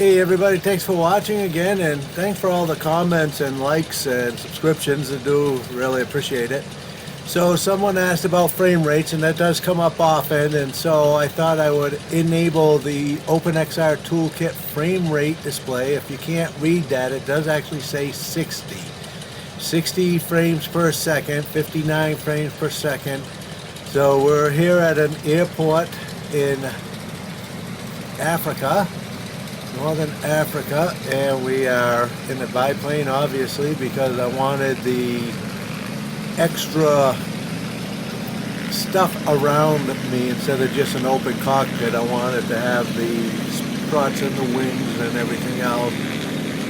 Hey everybody, thanks for watching again, and thanks for all the comments and likes and subscriptions. I do really appreciate it. So someone asked about frame rates, and that does come up often, and so I thought I would enable the OpenXR Toolkit frame rate display. If you can't read that, it does actually say 60. 60 frames per second, 59 frames per second. So we're here at an airport in Africa, Northern Africa, and we are in the biplane obviously because I wanted the extra stuff around me instead of just an open cockpit. I wanted to have the struts and the wings and everything else.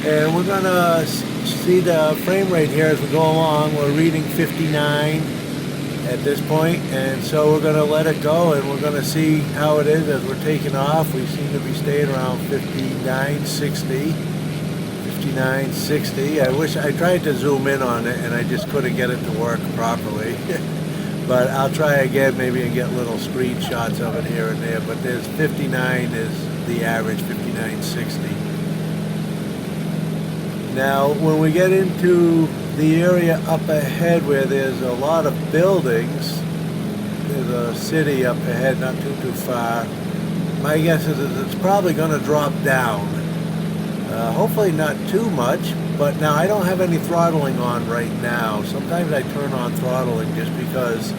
And we're gonna see the frame rate here as we go along. We're reading 59 at this point, and so we're gonna let it go and we're gonna see how it is as we're taking off. We seem to be staying around 59, 60. 59, 60. I wish I tried to zoom in on it and I just couldn't get it to work properly. But I'll try again maybe and get little screenshots of it here and there. But there's 59 is the average, 59, 60. Now when we get into the area up ahead where there's a lot of buildings, there's a city up ahead not too far. My guess is it's probably going to drop down. Hopefully not too much, but now I don't have any throttling on right now. Sometimes I turn on throttling just because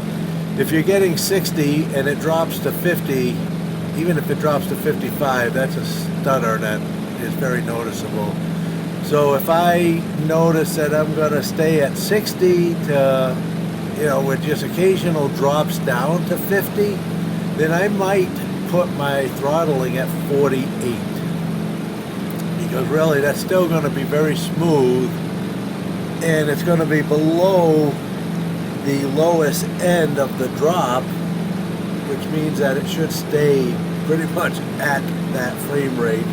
if you're getting 60 and it drops to 50, even if it drops to 55, that's a stutter that is very noticeable. So if I notice that I'm going to stay at 60 to, with just occasional drops down to 50, then I might put my throttling at 48. Because really that's still going to be very smooth, and it's going to be below the lowest end of the drop, which means that it should stay pretty much at that frame rate,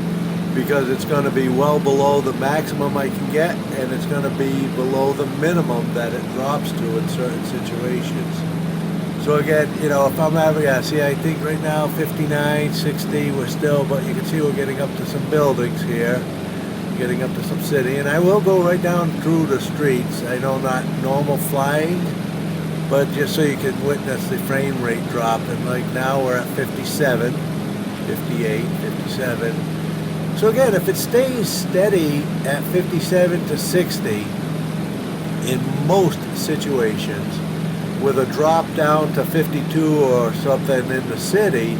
because it's going to be well below the maximum I can get, and it's going to be below the minimum that it drops to in certain situations. So again, if I'm having, see, I think right now 59, 60, we're still, but you can see we're getting up to some buildings here, getting up to some city, and I will go right down through the streets. I know not normal flying, but just so you can witness the frame rate drop. And like now we're at 57, 58, 57. So again, if it stays steady at 57 to 60 in most situations, with a drop down to 52 or something in the city,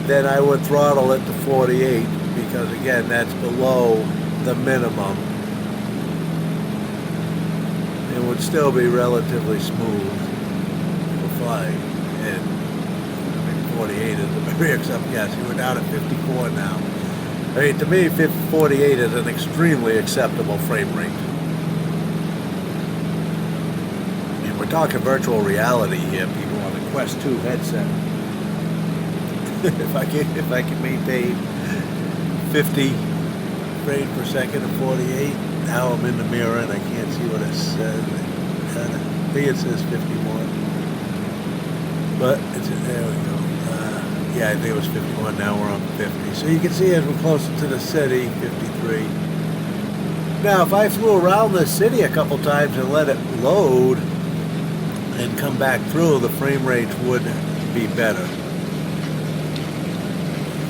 then I would throttle it to 48, because again, that's below the minimum. It would still be relatively smooth for flying, and 48 is a very acceptable. Yes, we're down at 54 now. I mean, to me, 48 is an extremely acceptable frame rate. We're talking virtual reality here, people, on the Quest 2 headset. if I can maintain 50 frames per second and 48, now I'm in the mirror and I can't see what it says. I think it says 51, but there we go. Yeah, I think it was 51. Now we're on 50. So you can see as we're closer to the city, 53. Now, if I flew around the city a couple times and let it load and come back through, the frame rate would be better.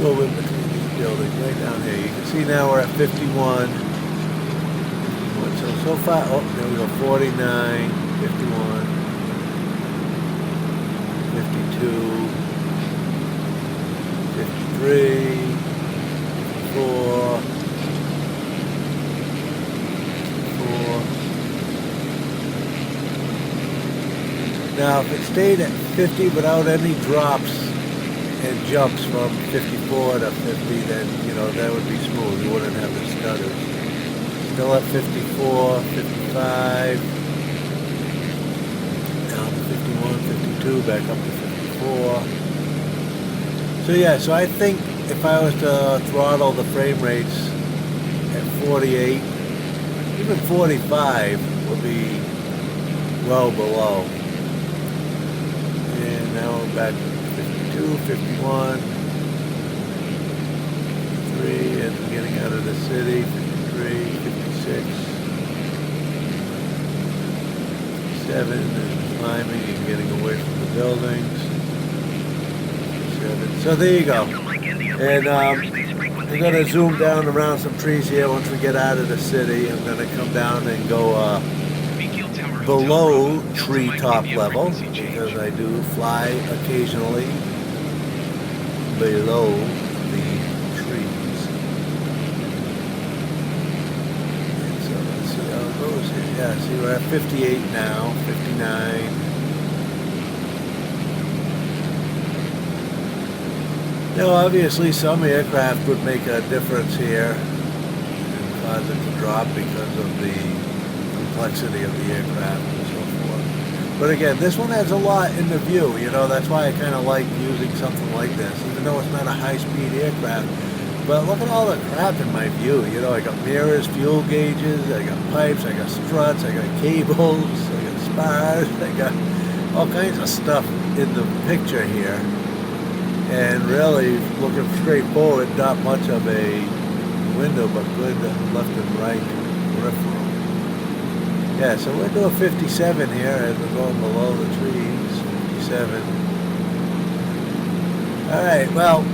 Go in between these buildings, right down here. You can see now we're at 51. So far, oh, there we go, 49, 51, 52, 53, 54, 54. Now, if it stayed at 50 without any drops and jumps from 54 to 50, then, that would be smooth. You wouldn't have the stutters. Still at 54, 55, down to 51, 52, back up to 54. So yeah, so I think if I was to throttle the frame rates at 48, even 45 would be well below. And now we're back to 52, 51, 53, and we're getting city, 53, 56, 7, and climbing and getting away from the buildings. 7. So there you go. And we're going to zoom down around some trees here once we get out of the city. I'm going to come down and go below treetop level because I do fly occasionally below the trees. And so let's see how it goes here. Yeah, see we're at 58 now, 59. Now obviously some aircraft would make a difference here and cause it to drop because of the complexity of the aircraft and so forth. But again, this one has a lot in the view, you know, that's why I kind of like using something like this, even though it's not a high-speed aircraft. But look at all the crap in my view, you know, I got mirrors, fuel gauges, I got pipes, I got struts, I got cables, I got spars, I got all kinds of stuff in the picture here. And really, looking straight forward, not much of a window, but good left and right peripheral. Yeah, so we're doing 57 here as we're going below the trees. 57. Alright, well,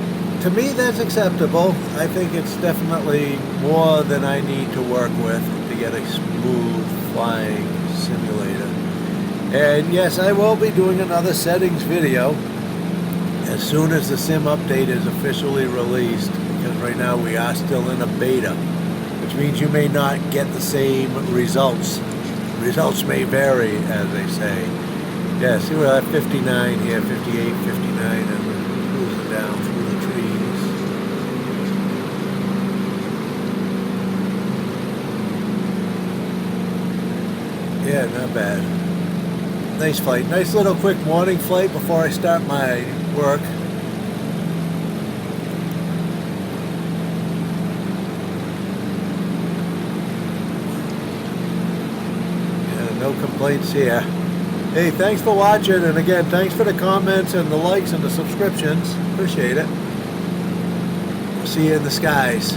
to me that's acceptable. I think it's definitely more than I need to work with to get a smooth flying simulator. And yes, I will be doing another settings video as soon as the sim update is officially released, because right now we are still in a beta, which means you may not get the same results. Results may vary, as they say. Yeah, see we're at 59 here, 58, 59, and we're cruising down through the trees. Yeah, not bad. Nice flight. Nice little quick morning flight before I start my work. Yeah, no complaints here. Hey, thanks for watching, and again, thanks for the comments and the likes and the subscriptions. Appreciate it. See you in the skies.